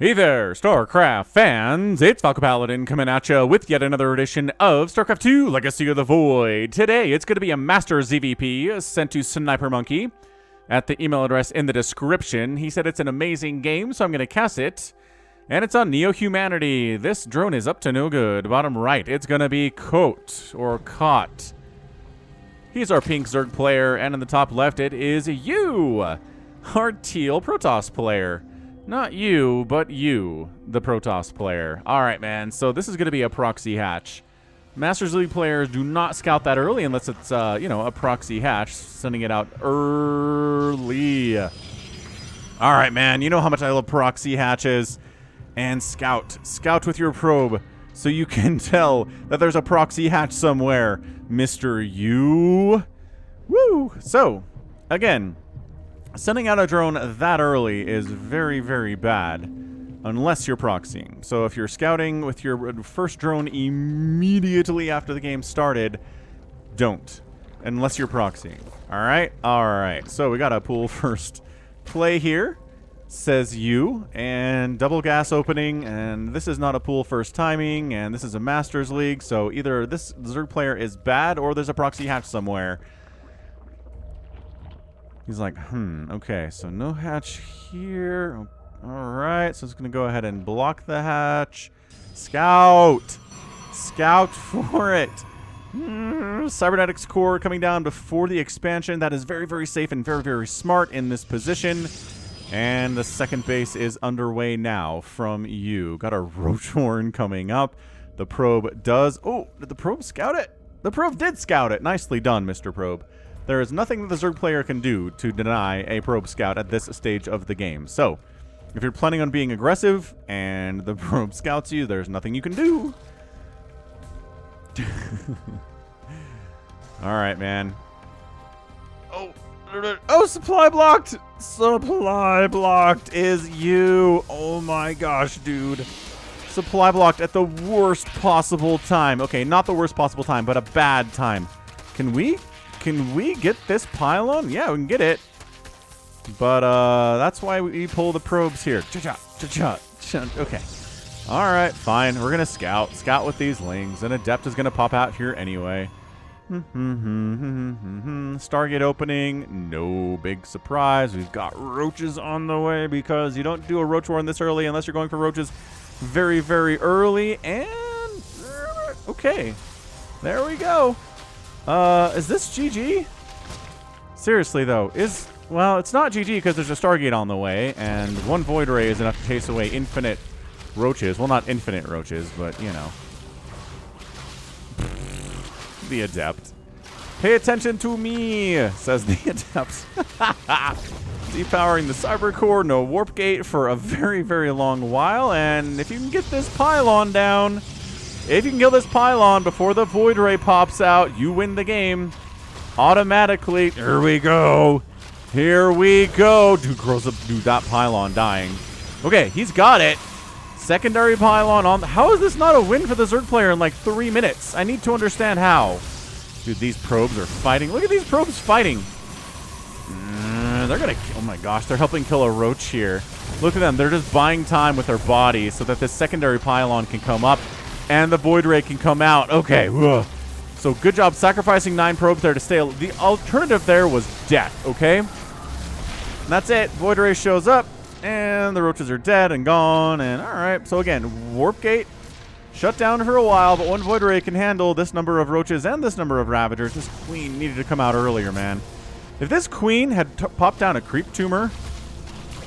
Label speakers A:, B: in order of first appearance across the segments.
A: Hey there, StarCraft fans! It's Falcon Paladin coming at you with yet another edition of StarCraft 2 Legacy of the Void. Today, it's going to be a Master ZVP sent to Sniper Monkey at the email address in the description. He said it's an amazing game, so I'm going to cast it. And it's on Neo-Humanity. This drone is up to no good. Bottom right, it's going to be Koht, or Koht. He's our pink Zerg player, and in the top left, it is you, our teal Protoss player. Not you, but you, the Protoss player. All right, man. So this is going to be a proxy hatch. Masters League players do not scout that early unless it's, a proxy hatch, sending it out early. All right, man. You know how much I love proxy hatches. And scout. Scout with your probe so you can tell that there's a proxy hatch somewhere, Mr. You. Woo! So, again, sending out a drone that early is very, very bad unless you're proxying. So if you're scouting with your first drone immediately after the game started, don't. Unless you're proxying. Alright? Alright. So we got a pool first play here. Says you. And double gas opening. And this is not a pool first timing. And this is a Masters League. So either this Zerg player is bad or there's a proxy hatch somewhere. He's like, okay, so no hatch here. All right, so it's going to go ahead and block the hatch. Scout! Scout for it! Cybernetics core coming down before the expansion. That is very, very safe and very, very smart in this position. And the second base is underway now from you. Got a Roach Horn coming up. The probe does... Oh, did the probe scout it? The probe did scout it. Nicely done, Mr. Probe. There is nothing that the Zerg player can do to deny a probe scout at this stage of the game. So, if you're planning on being aggressive and the probe scouts you, there's nothing you can do. Alright, man. Oh, supply blocked! Supply blocked is you. Oh my gosh, dude. Supply blocked at the worst possible time. Okay, not the worst possible time, but a bad time. Can we get this pylon? Yeah, we can get it. But that's why we pull the probes here. Okay. All right, fine. We're gonna scout with these lings. An adept is gonna pop out here anyway. Stargate opening. No big surprise. We've got roaches on the way because you don't do a roach warren this early unless you're going for roaches very, very early. And okay, there we go. Is this GG? Seriously, though, well, it's not GG because there's a Stargate on the way, and one Void Ray is enough to chase away infinite roaches. Well, not infinite roaches, but, you know. The Adept. Pay attention to me, says the Adept. Depowering the Cyber Core, no Warp Gate for a very, very long while, and if you can get this pylon down... If you can kill this pylon before the Void Ray pops out, you win the game. Automatically. Here we go. Here we go. Dude, grows up. Dude, that pylon dying. Okay, he's got it. Secondary pylon on. How is this not a win for the Zerg player in like 3 minutes? I need to understand how. Dude, these probes are fighting. Look at these probes fighting. They're going to... Oh my gosh, they're helping kill a roach here. Look at them. They're just buying time with their bodies so that this secondary pylon can come up. And the Void Ray can come out. Okay. Ugh. So good job sacrificing 9 probes there to stay. The alternative there was death. Okay. And that's it. Void Ray shows up. And the roaches are dead and gone. And all right. So again, Warp Gate shut down for a while. But one Void Ray can handle this number of roaches and this number of Ravagers. This Queen needed to come out earlier, man. If this Queen had popped down a Creep Tumor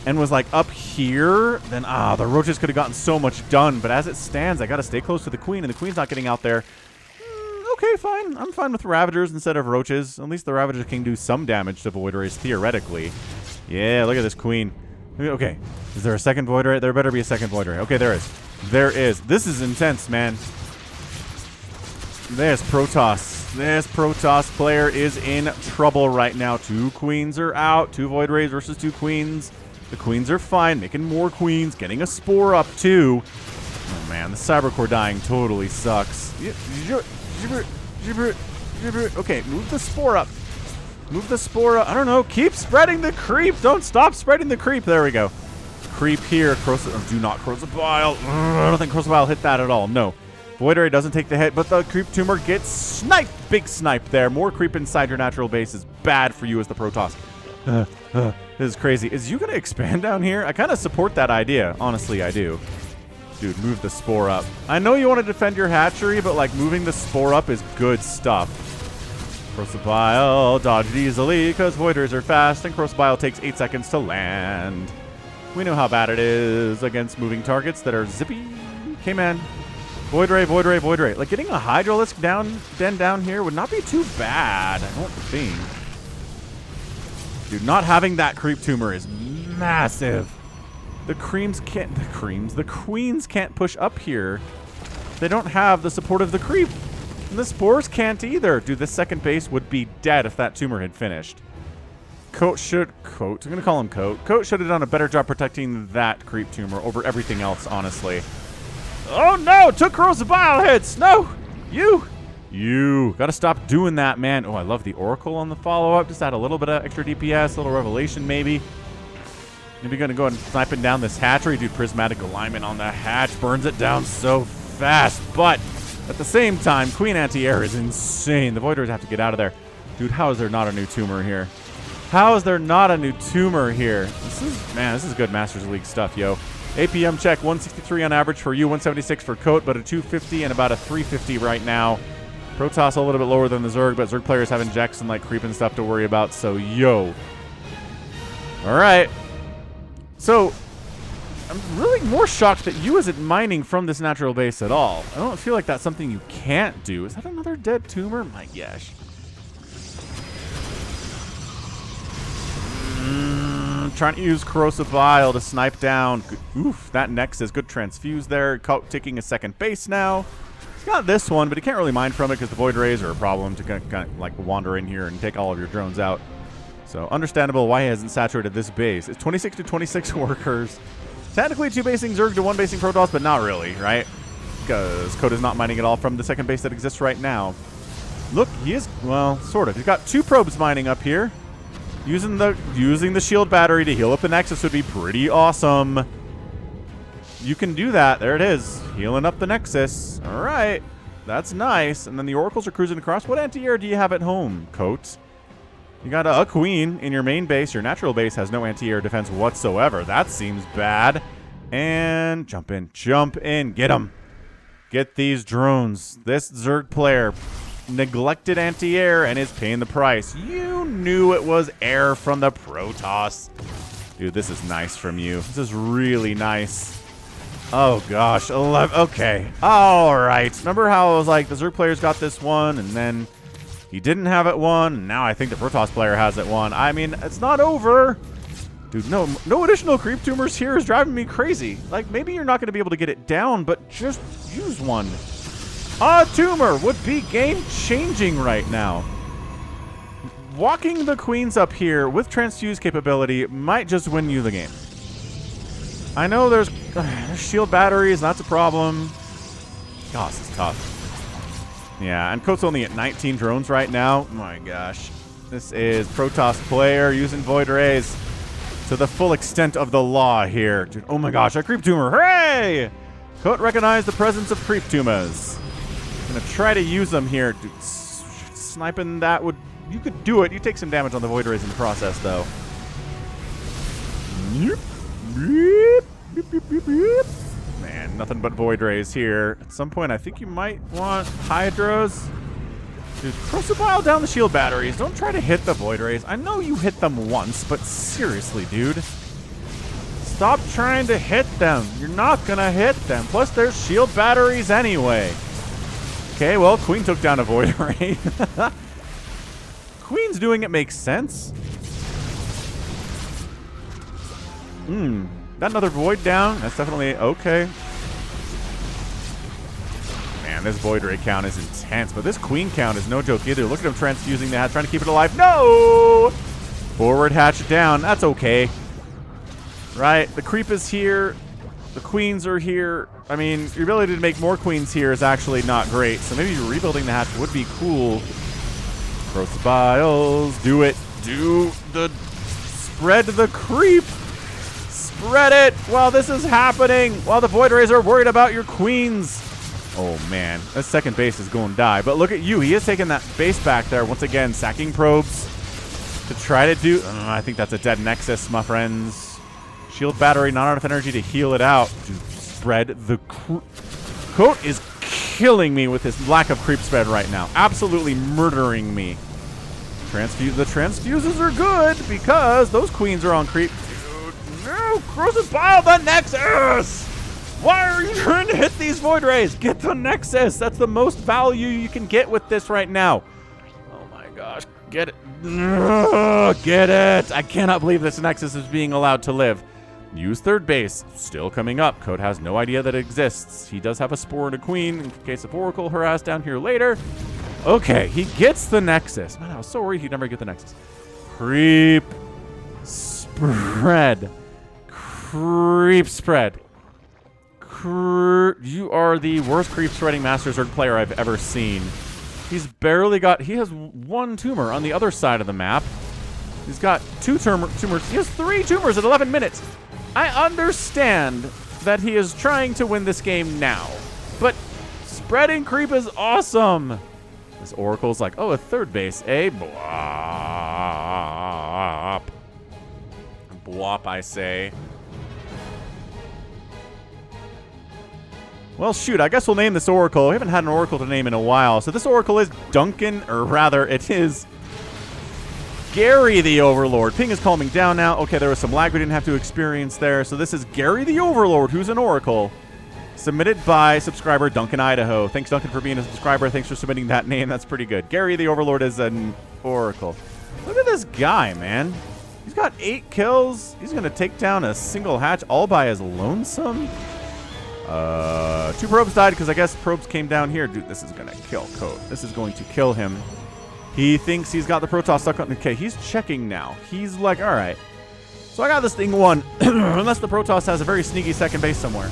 A: and was like up here, then the roaches could have gotten so much done. But as it stands, I got to stay close to the Queen, and the Queen's not getting out there. Okay, fine. I'm fine with Ravagers instead of roaches. At least the Ravagers can do some damage to Void Rays, theoretically. Yeah, look at this Queen. Okay, is there a second Void Ray? There better be a second Void Ray. Okay, there is. There is. This is intense, man. There's Protoss. This Protoss player is in trouble right now. 2 Queens are out. 2 Void Rays versus 2 Queens. The Queens are fine, making more Queens, getting a Spore up too. Oh man, the Cyber Core dying totally sucks. Okay, move the Spore up. Move the Spore up. I don't know, keep spreading the creep. Don't stop spreading the creep. There we go. creep here. Do not Corrosive Bile. I don't think Corrosive Bile hit that at all. No. Void Ray doesn't take the hit, but the creep tumor gets sniped. Big snipe there. More creep inside your natural base is bad for you as the Protoss. This is crazy. Is you going to expand down here? I kind of support that idea. Honestly, I do. Dude, move the Spore up. I know you want to defend your hatchery, but like moving the Spore up is good stuff. Corrosive Bile dodged easily because Void Rays are fast, and Corrosive Bile takes 8 seconds to land. We know how bad it is against moving targets that are zippy. Okay, man. Void Ray, Void Ray, Void Ray. Like, getting a Hydralisk down here would not be too bad, I don't think. Dude, not having that creep tumor is massive. The queens can't push up here. They don't have the support of the creep. And the spores can't either. Dude, this second base would be dead if that tumor had finished. Koht, I'm going to call him Koht. Koht should have done a better job protecting that creep tumor over everything else, honestly. Oh no, took Corrosive Bile hits. No, you got to stop doing that, man. Oh, I love the Oracle on the follow-up. Just add a little bit of extra DPS, a little Revelation maybe. Maybe going to go and sniping down this hatchery. Dude, Prismatic Alignment on the hatch burns it down so fast. But at the same time, Queen Anti-Air is insane. The Void Rays have to get out of there. Dude, how is there not a new tumor here? How is there not a new tumor here? This is good Masters League stuff, yo. APM check, 163 on average for you, 176 for Koht, but a 250 and about a 350 right now. Protoss a little bit lower than the Zerg, but Zerg players have injects and like creep and stuff to worry about, so yo. All right. So, I'm really more shocked that you isn't mining from this natural base at all. I don't feel like that's something you can't do. Is that another dead tumor? My gosh. Trying to use Corrosive Bile to snipe down. Oof, that Nexus. Good transfuse there. Koht taking a second base now. He's got this one, but he can't really mine from it because the Void Rays are a problem to kind of like wander in here and take all of your drones out. So understandable why he hasn't saturated this base. It's 26 to 26 workers. Technically 2 basing Zerg to 1 basing Protoss, but not really, right? Because Koht is not mining at all from the second base that exists right now. Look, he is, well, sort of. He's got 2 probes mining up here. Using the shield battery to heal up the Nexus would be pretty awesome. You can do that. There it is. Healing up the Nexus. All right. That's nice. And then the Oracles are cruising across. What anti-air do you have at home, Koht? You got a queen in your main base. Your natural base has no anti-air defense whatsoever. That seems bad. And jump in, get them. Get these drones. This Zerg player neglected anti-air and is paying the price. You knew it was air from the Protoss. Dude, this is nice from you. This is really nice. Oh gosh, 11. Okay, all right. Remember how I was like, the Zerg player's got this one, and then he didn't have it one, and now I think the Protoss player has it one. I mean, it's not over. Dude, no additional creep tumors here is driving me crazy. Like, maybe you're not going to be able to get it down, but just use one. A tumor would be game-changing right now. Walking the queens up here with transfuse capability might just win you the game. I know there's shield batteries, that's a problem. Gosh, it's tough. Yeah, and Koht's only at 19 drones right now. My gosh. This is Protoss player using Void Rays to the full extent of the law here. Dude, oh my gosh, a creep tumor. Hooray! Koht recognized the presence of creep tumors. I'm gonna try to use them here. Dude, sniping that would... You could do it. You take some damage on the Void Rays in the process, though. Man, nothing but Void Rays here. At some point, I think you might want Hydras. Dude, Corrosive Bile down the shield batteries. Don't try to hit the Void Rays. I know you hit them once, but seriously, dude. Stop trying to hit them. You're not gonna hit them. Plus, there's shield batteries anyway. Okay, well, Queen took down a Void Ray. Queen's doing it makes sense. Got another Void down. That's definitely okay. Man, this Void Ray count is intense, but this Queen count is no joke either. Look at him transfusing the hatch, trying to keep it alive. No! Forward hatch down. That's okay. Right, the creep is here. The queens are here. I mean, your ability to make more queens here is actually not great, so maybe rebuilding the hatch would be cool. Corrosive Biles, do it. Spread the creep. Spread it while this is happening, while the Void Rays are worried about your queens. Oh, man. That second base is going to die. But look at you. He is taking that base back there. Once again, sacking probes to try to do... I think that's a dead Nexus, my friends. Shield battery, not enough energy to heal it out. Dude, spread the... Koht is killing me with his lack of creep spread right now. Absolutely murdering me. The transfuses are good because those queens are on creep. Dude, no! Corrosive Bile, the Nexus! Why are you trying to hit these Void Rays? Get the Nexus. That's the most value you can get with this right now. Oh my gosh. Get it. Get it. I cannot believe this Nexus is being allowed to live. Use third base. Still coming up. Koht has no idea that it exists. He does have a Spore and a Queen in case of Oracle harass down here later. Okay, he gets the Nexus. Man, I was so worried he'd never get the Nexus. Creep spread. Creep spread. You are the worst creep spreading Master Zerg player I've ever seen. He's barely got... He has one tumor on the other side of the map. He's got two tumors. He has 3 tumors at 11 minutes. I understand that he is trying to win this game now, but spreading creep is awesome. This Oracle's like, oh, a third base, eh? Bwop. Bwop, I say. Well, shoot, I guess we'll name this Oracle. We haven't had an Oracle to name in a while. So this Oracle is Duncan, or rather, it is Gary the Overlord. Ping is calming down now. Okay, there was some lag we didn't have to experience there. So this is Gary the Overlord, who's an Oracle. Submitted by subscriber Duncan Idaho. Thanks, Duncan, for being a subscriber. Thanks for submitting that name. That's pretty good. Gary the Overlord is an Oracle. Look at this guy, man. He's got 8 kills. He's going to take down a single hatch all by his lonesome. 2 probes died because I guess probes came down here. Dude, this is going to kill Koht. This is going to kill him. He thinks he's got the Protoss stuck on. Okay, he's checking now. He's like, all right. So I got this thing won. Unless the Protoss has a very sneaky second base somewhere.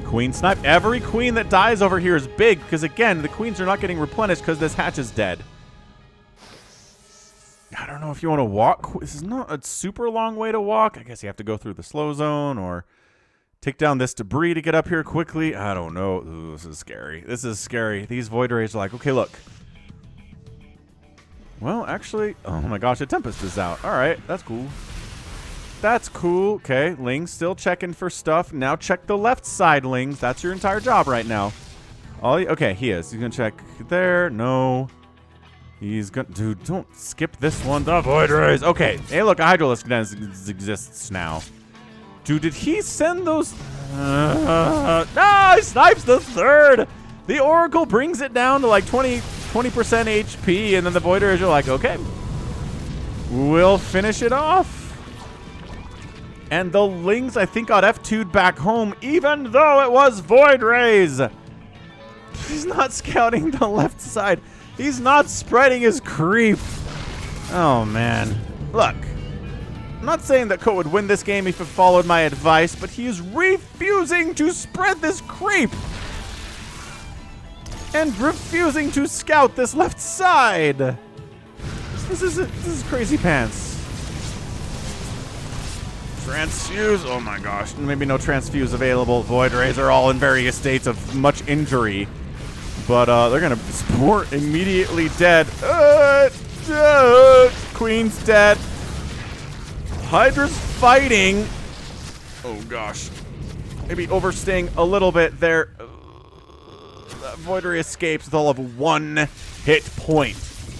A: Queen snipe. Every queen that dies over here is big because, again, the queens are not getting replenished because this hatch is dead. I don't know if you want to walk. This is not a super long way to walk. I guess you have to go through the slow zone or take down this debris to get up here quickly. I don't know. Ooh, this is scary. This is scary. These Void Rays are like, okay, look. Well, actually, oh my gosh, a Tempest is out. All right, that's cool. That's cool. Okay, Ling's still checking for stuff. Now check the left side, Lings. That's your entire job right now. Okay, he is. He's going to check there. No. He's gonna... Dude, don't skip this one. The Void Rays. Okay. Hey, look, a Hydralisk exists now. Dude, did he send those... No, he snipes the third. The Oracle brings it down to like 20% HP, and then the Void Rays are like, okay, we'll finish it off. And the Lings, I think, got F2'd back home, even though it was Void Rays. He's not scouting the left side. He's not spreading his creep. Oh, man. Look, I'm not saying that Koht would win this game if he followed my advice, but he is refusing to spread this creep. And refusing to scout this left side. This is crazy pants. Transfuse. Oh, my gosh. Maybe no transfuse available. Void Rays are all in various states of much injury. But they're going to Spore immediately dead. Queen's dead. Hydra's fighting. Oh, gosh. Maybe overstaying a little bit there. That Void Ray escapes with all of 1 hit point.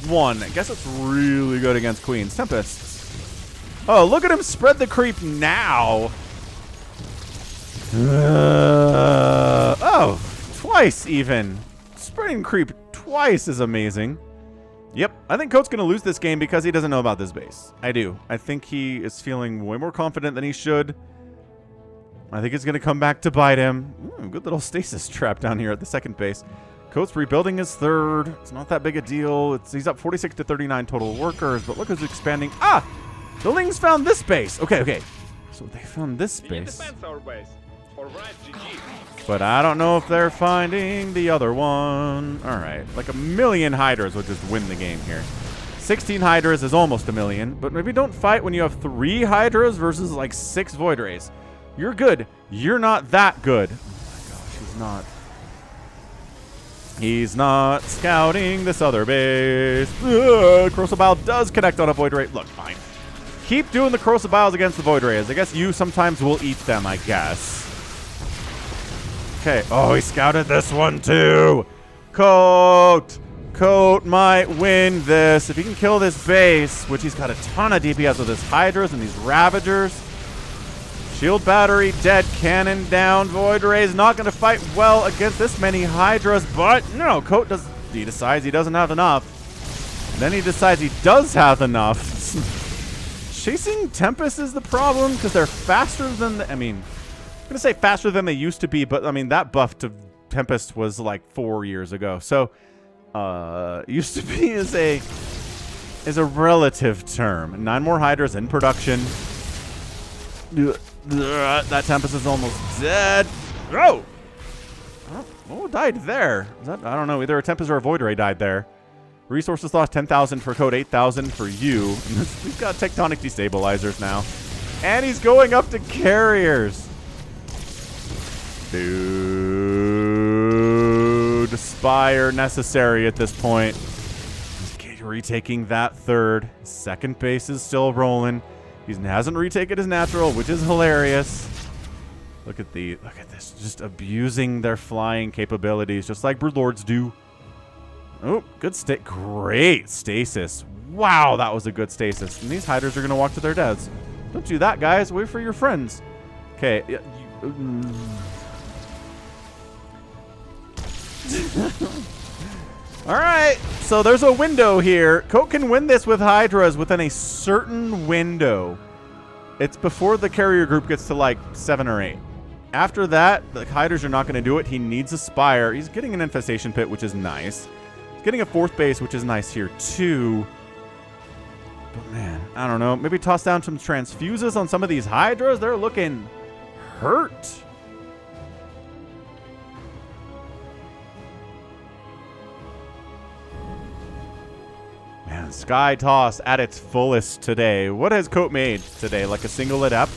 A: 1. I guess it's really good against Queens. Tempests. Oh, look at him spread the creep now. Oh, twice even. Spreading creep twice is amazing. Yep, I think Koht's going to lose this game because he doesn't know about this base. I do. I think he is feeling way more confident than he should. I think it's going to come back to bite him. Ooh, good little stasis trap down here at the second base. Koht's rebuilding his third. It's not that big a deal. He's up 46 to 39 total workers, but look who's expanding. Ah! The Lings found this base. Okay. So they found this base. But I don't know if they're finding the other one. All right. Like a million Hydras would just win the game here. 16 Hydras is almost a million, but maybe don't fight when you have 3 Hydras versus like 6 Void Rays. You're good. You're not that good. Oh my gosh, he's not. He's not scouting this other base. Corrosive Bile does connect on a Void Ray. Look, fine. Keep doing the Corrosive Biles against the Void Rays. I guess you sometimes will eat them, I guess. Okay. Oh, he scouted this one too. Koht. Koht might win this. If he can kill this base, which he's got a ton of DPS with his Hydras and these Ravagers. Shield battery dead, cannon down. Void Ray's not going to fight well against this many Hydras, but no, Koht does. He decides he doesn't have enough. Then he decides he does have enough. Chasing Tempest is the problem because they're faster than. I mean, I'm going to say faster than they used to be, but I mean that buff to Tempest was like 4 years ago. So used to be is a relative term. 9 more Hydras in production. That Tempest is almost dead. Oh! Oh, died there. Is that, I don't know. Either a Tempest or a Void Ray died there. Resources lost 10,000 for Koht, 8,000 for you. We've got Tectonic Destabilizers now. And he's going up to Carriers. Dude. Spire necessary at this point. He's retaking that third. Second base is still rolling. He hasn't retaken his natural, which is hilarious. Look at this, just abusing their flying capabilities, just like Broodlords do. Oh, good great stasis. Wow, that was a good stasis. And these Hydras are gonna walk to their deaths. Don't do that, guys. Wait for your friends. Okay. All right, so there's a window here. Koht can win this with Hydras within a certain window. It's before the carrier group gets to like 7 or 8. After that, the Hydras are not going to do it. He needs a Spire. He's getting an Infestation Pit, which is nice. He's getting a 4th base, which is nice here too. But man, I don't know. Maybe toss down some Transfuses on some of these Hydras. They're looking hurt. Man, Sky Toss at its fullest today. What has Koht made today? Like a single Adept?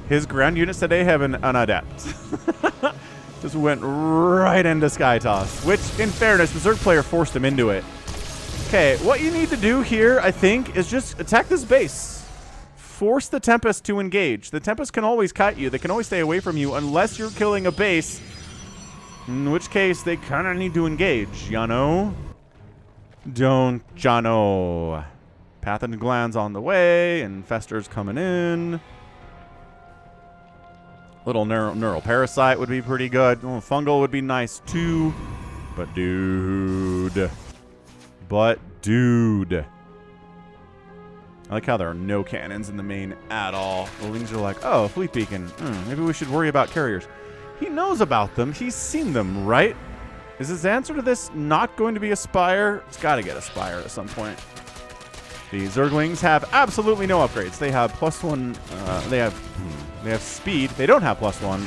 A: His ground units today have an Adept. Just went right into Sky Toss, which, in fairness, Berserk player forced him into it. Okay, what you need to do here, I think, is just attack this base. Force the Tempest to engage. The Tempest can always kite you. They can always stay away from you unless you're killing a base. In which case, they kind of need to engage, you know? Don't ya know? Pathogen Glands on the way, Infestors coming in. Little neural parasite would be pretty good. Little fungal would be nice too. But dude. I like how there are no cannons in the main at all. The Lings are like, oh, Fleet Beacon. Maybe we should worry about carriers. He knows about them. He's seen them, right? Is his answer to this not going to be a Spire? It's got to get a Spire at some point. The Zerglings have absolutely no upgrades. They have +1. They have speed. They don't have +1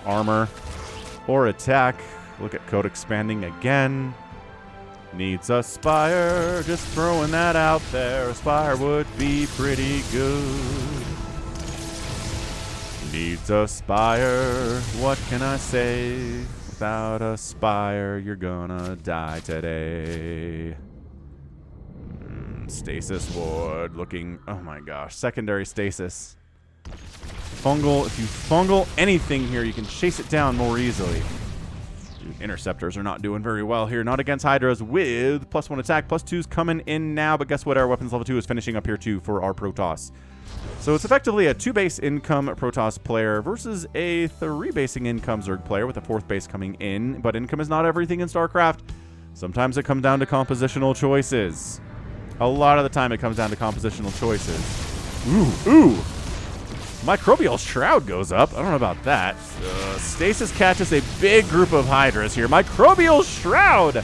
A: armor or attack. Look at Koht expanding again. Needs a Spire. Just throwing that out there. A Spire would be pretty good. Needs a Spire. What can I say? Without a Spire, you're gonna die today. Stasis Ward looking, oh my gosh, secondary stasis. Fungal, if you fungal anything here, you can chase it down more easily. Dude, Interceptors are not doing very well here, not against Hydras with +1 attack, +2's coming in now, but guess what, our weapons level 2 is finishing up here too for our Protoss. So it's effectively a 2-base income Protoss player versus a 3-basing income Zerg player with a 4th base coming in, but income is not everything in StarCraft. Sometimes it comes down to compositional choices. A lot of the time it comes down to compositional choices. Ooh. Microbial Shroud goes up. I don't know about that. Stasis catches a big group of Hydras here. Microbial Shroud.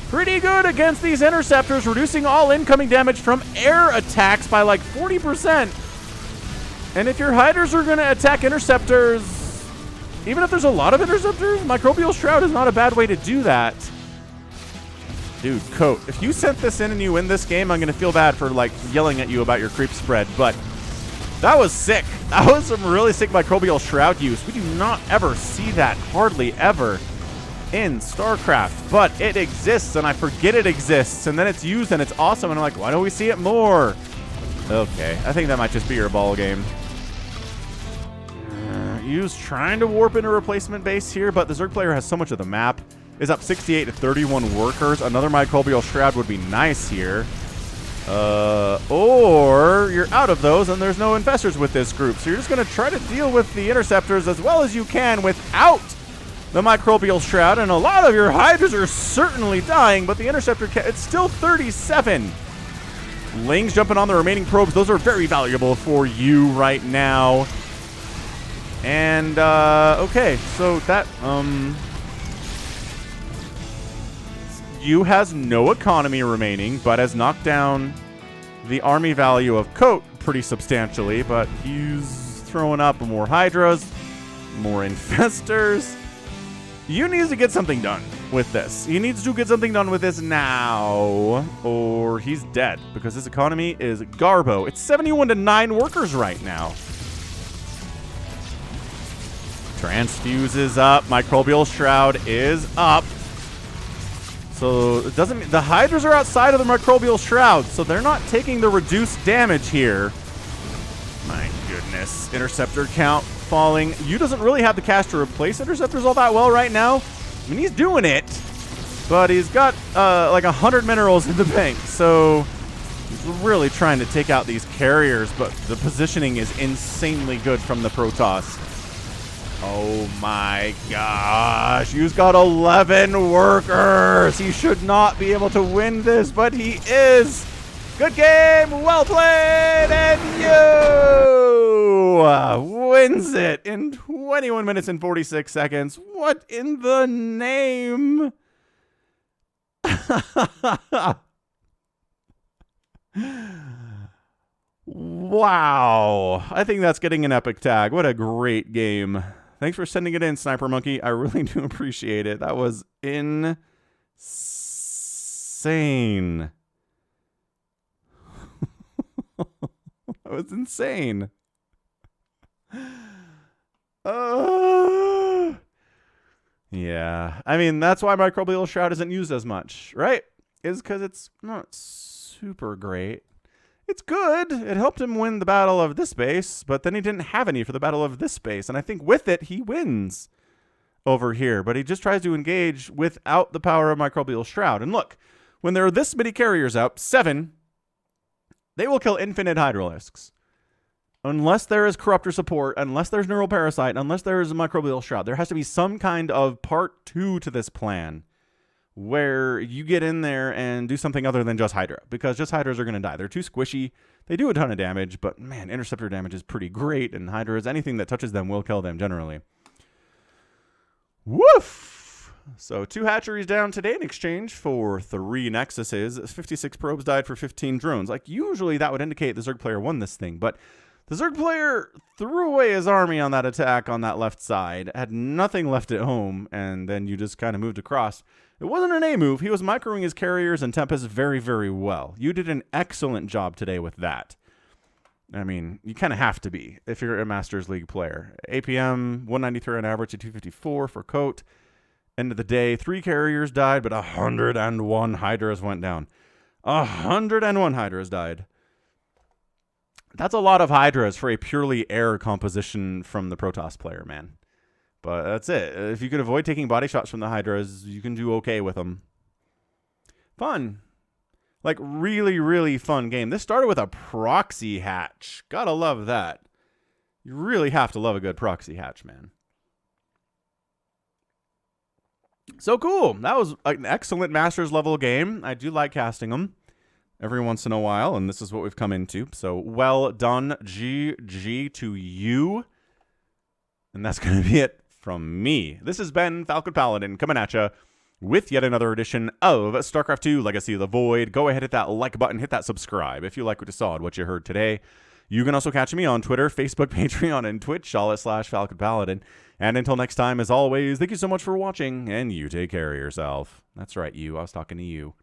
A: Pretty good against these Interceptors, reducing all incoming damage from air attacks by like 40%. And if your Hydras are going to attack Interceptors, even if there's a lot of Interceptors, Microbial Shroud is not a bad way to do that. Dude, Koht, if you sent this in and you win this game, I'm going to feel bad for, like, yelling at you about your creep spread, but that was sick. That was some really sick Microbial Shroud use. We do not ever see that, hardly ever, in StarCraft, but it exists, and I forget it exists, and then it's used, and it's awesome, and I'm like, why don't we see it more? Okay, I think that might just be your ball game. Use trying to warp into replacement base here, but the Zerg player has so much of the map. Is up 68 to 31 workers. Another Microbial Shroud would be nice here. Or you're out of those and there's no infestors with this group. So you're just going to try to deal with the interceptors as well as you can without the Microbial Shroud. And a lot of your Hydras are certainly dying, but the interceptor, it's still 37. Lings jumping on the remaining probes. Those are very valuable for you right now. And, okay, so that, U has no economy remaining, but has knocked down the army value of Koht pretty substantially, but he's throwing up more Hydras, more Infestors. U needs to get something done with this. He needs to get something done with this now, or he's dead, because his economy is garbo. It's 71 to 9 workers right now. Transfuse is up. Microbial Shroud is up. So it doesn't. The Hydras are outside of the Microbial Shroud, so they're not taking the reduced damage here. My goodness. Interceptor count falling. U doesn't really have the cash to replace Interceptors all that well right now. I mean, he's doing it, but he's got like 100 minerals in the bank, so he's really trying to take out these carriers, but the positioning is insanely good from the Protoss. Oh my gosh, U's got 11 workers. He should not be able to win this, but he is. Good game, well played, and U wins it in 21 minutes and 46 seconds. What in the name? Wow, I think that's getting an epic tag. What a great game. Thanks for sending it in, Sniper Monkey. I really do appreciate it. That was insane. That was insane. Yeah. I mean, that's why Microbial Shroud isn't used as much, right? Is because it's not super great. It's good. It helped him win the battle of this base, but then he didn't have any for the battle of this base. And I think with it, he wins over here. But he just tries to engage without the power of Microbial Shroud. And look, when there are this many carriers out, 7, they will kill infinite Hydralisks. Unless there is Corruptor support, unless there's Neural Parasite, unless there is a Microbial Shroud. There has to be some kind of part 2 to this plan, where you get in there and do something other than just Hydra, because just Hydras are going to die. They're too squishy. They do a ton of damage, but man, Interceptor damage is pretty great, and Hydras, anything that touches them will kill them generally. Woof! So 2 hatcheries down today in exchange for 3 Nexuses. 56 probes died for 15 drones. Like, usually that would indicate the Zerg player won this thing, but the Zerg player threw away his army on that attack on that left side, had nothing left at home, and then you just kind of moved across. It wasn't an A move. He was microing his carriers and Tempest very, very well. You did an excellent job today with that. I mean, you kind of have to be if you're a Masters League player. APM, 193 on average to 254 for Koht. End of the day, 3 carriers died, but 101 Hydras went down. 101 Hydras died. That's a lot of Hydras for a purely air composition from the Protoss player, man. But that's it. If you could avoid taking body shots from the Hydras, you can do okay with them. Fun. Like, really, really fun game. This started with a proxy hatch. Gotta love that. You really have to love a good proxy hatch, man. So cool. That was an excellent Masters level game. I do like casting them every once in a while, and this is what we've come into. So well done, GG to you. And that's going to be it from me. This has been Falcon Paladin coming at you with yet another edition of StarCraft 2 Legacy of the Void. Go ahead, hit that like button, hit that subscribe if you like what you saw and what you heard today. You can also catch me on Twitter, Facebook, Patreon, and Twitch, all at /Falcon Paladin. And until next time, as always, thank you so much for watching, and you take care of yourself. That's right, you. I was talking to you.